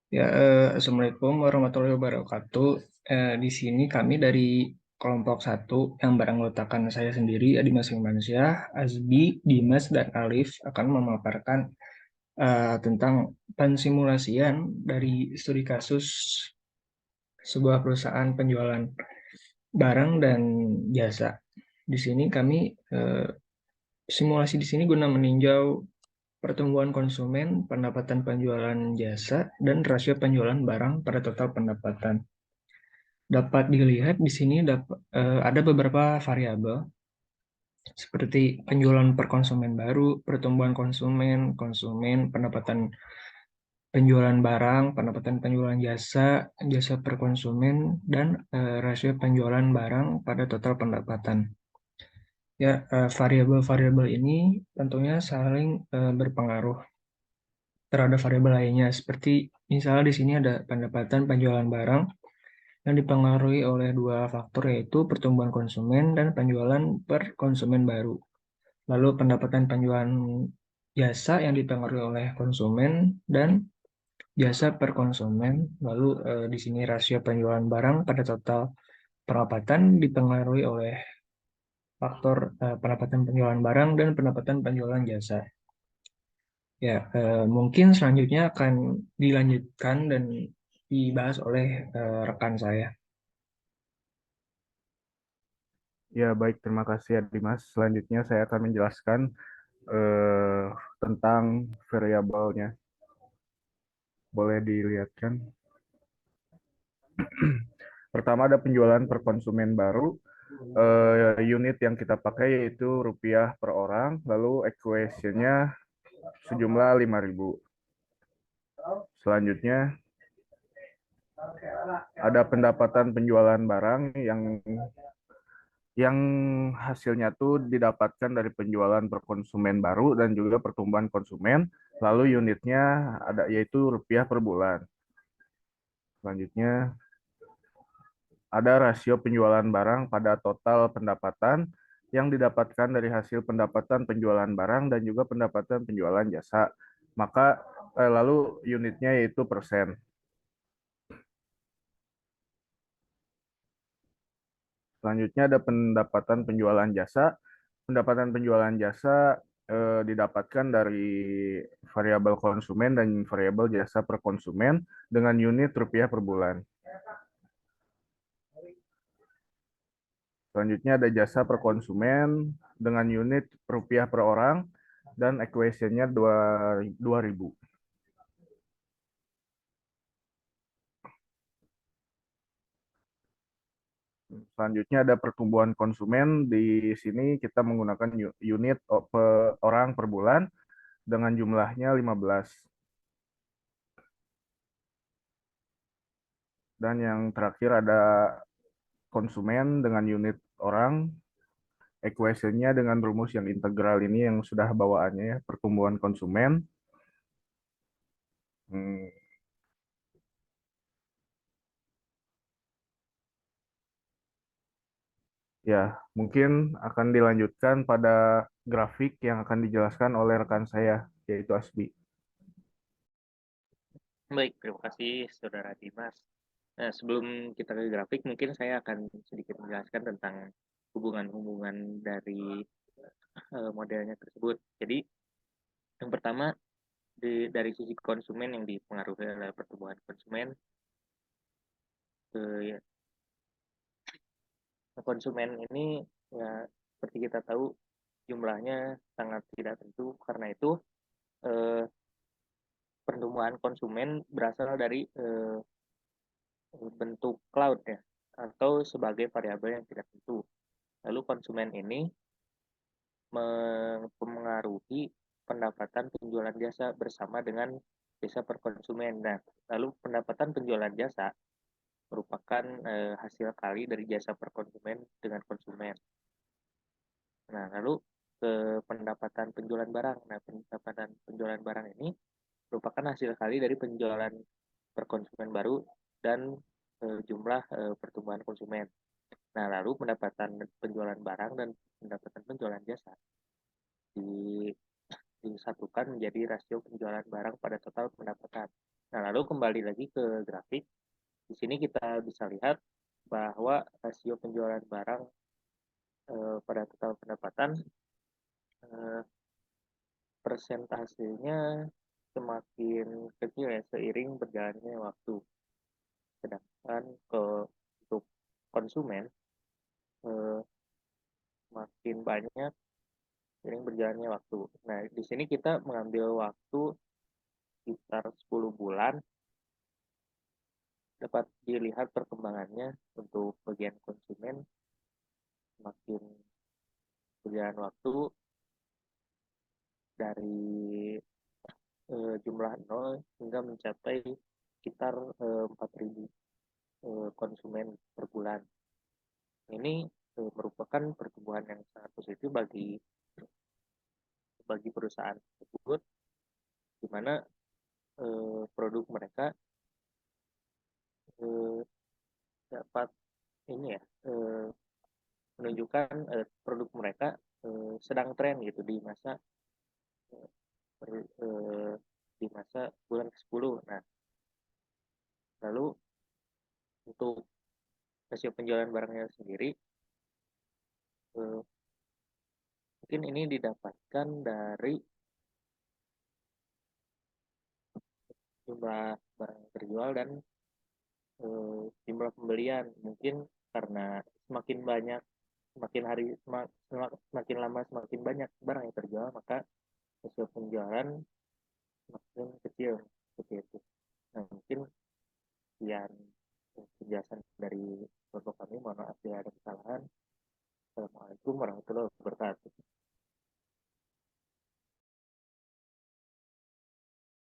Ya, Assalamualaikum warahmatullahi wabarakatuh. Di sini kami dari kelompok satu yang beranggotakan saya sendiri, Adi Mas Mansyah, Azbi, Dimas, dan Alif akan memaparkan tentang pensimulasian dari studi kasus sebuah perusahaan penjualan barang dan jasa. Di sini kami simulasi di sini guna meninjau pertumbuhan konsumen, pendapatan penjualan jasa, dan rasio penjualan barang pada total pendapatan. Dapat dilihat di sini ada beberapa variabel seperti penjualan per konsumen baru, pertumbuhan konsumen, pendapatan penjualan barang, pendapatan penjualan jasa, jasa per konsumen, dan rasio penjualan barang pada total pendapatan. Ya, variabel-variabel ini tentunya saling berpengaruh terhadap variabel lainnya, seperti misalnya di sini ada pendapatan penjualan barang yang dipengaruhi oleh dua faktor yaitu pertumbuhan konsumen dan penjualan per konsumen baru. Lalu pendapatan penjualan jasa yang dipengaruhi oleh konsumen dan jasa per konsumen. Lalu di sini rasio penjualan barang pada total pendapatan dipengaruhi oleh faktor pendapatan penjualan barang dan pendapatan penjualan jasa. Ya, mungkin selanjutnya akan dilanjutkan dan dibahas oleh rekan saya. Ya, baik. Terima kasih ya, Dimas. Selanjutnya saya akan menjelaskan eh, tentang variabelnya. Boleh dilihatkan. Pertama ada penjualan per konsumen baru. Unit yang kita pakai yaitu rupiah per orang. Lalu equationnya sejumlah 5.000. Selanjutnya ada pendapatan penjualan barang yang hasilnya tuh didapatkan dari penjualan per konsumen baru dan juga pertumbuhan konsumen. Lalu unitnya ada yaitu rupiah per bulan. Selanjutnya ada rasio penjualan barang pada total pendapatan yang didapatkan dari hasil pendapatan penjualan barang dan juga pendapatan penjualan jasa. Maka lalu unitnya yaitu persen. Selanjutnya ada pendapatan penjualan jasa. Pendapatan penjualan jasa didapatkan dari variabel konsumen dan variabel jasa per konsumen dengan unit rupiah per bulan. Selanjutnya ada jasa per konsumen dengan unit rupiah per orang dan equationnya 2.000. Selanjutnya ada pertumbuhan konsumen. Di sini kita menggunakan unit per orang per bulan dengan jumlahnya 15. Dan yang terakhir ada konsumen dengan unit orang, equationnya dengan rumus yang integral ini yang sudah bawaannya ya, pertumbuhan konsumen. Hmm, ya, mungkin akan dilanjutkan pada grafik yang akan dijelaskan oleh rekan saya, yaitu Asbi. Baik, terima kasih Saudara Dimas. Nah, sebelum kita ke grafik, mungkin saya akan sedikit menjelaskan tentang hubungan-hubungan dari modelnya tersebut. Jadi, yang pertama, dari sisi konsumen yang dipengaruhi oleh pertumbuhan konsumen, ya, konsumen ini ya seperti kita tahu jumlahnya sangat tidak tentu, karena itu eh, pertumbuhan konsumen berasal dari bentuk cloud ya, atau sebagai variabel yang tidak tentu. Lalu konsumen ini mempengaruhi pendapatan penjualan jasa bersama dengan jasa per konsumen. Nah, lalu pendapatan penjualan jasa merupakan hasil kali dari jasa per konsumen dengan konsumen. Nah, lalu ke pendapatan penjualan barang. Nah, pendapatan penjualan barang ini merupakan hasil kali dari penjualan per konsumen baru dan jumlah pertumbuhan konsumen. Nah, lalu pendapatan penjualan barang dan pendapatan penjualan jasa disatukan menjadi rasio penjualan barang pada total pendapatan. Nah, lalu kembali lagi ke grafik. Di sini kita bisa lihat bahwa rasio penjualan barang pada total pendapatan persentasenya semakin kecil ya seiring berjalannya waktu. Sedangkan untuk konsumen makin banyak seiring berjalannya waktu. Nah, di sini kita mengambil waktu sekitar 10 bulan dapat dilihat perkembangannya untuk bagian konsumen makin berjalan waktu dari jumlah 0 hingga mencapai sekitar 4.000 konsumen per bulan. Ini merupakan pertumbuhan yang sangat positif bagi perusahaan tersebut, di mana produk mereka dapat ini ya menunjukkan produk mereka sedang tren gitu di masa bulan ke-10. Nah, lalu untuk rasio penjualan barangnya sendiri mungkin ini didapatkan dari jumlah barang terjual dan jumlah pembelian. Mungkin karena semakin banyak semakin lama semakin banyak barang yang terjual, maka rasio penjualan semakin kecil seperti itu. Nah, mungkin sekian penjelasan dari kelompok kami. Mohon maaf bila ada kesalahan. Assalamualaikum warahmatullahi wabarakatuh.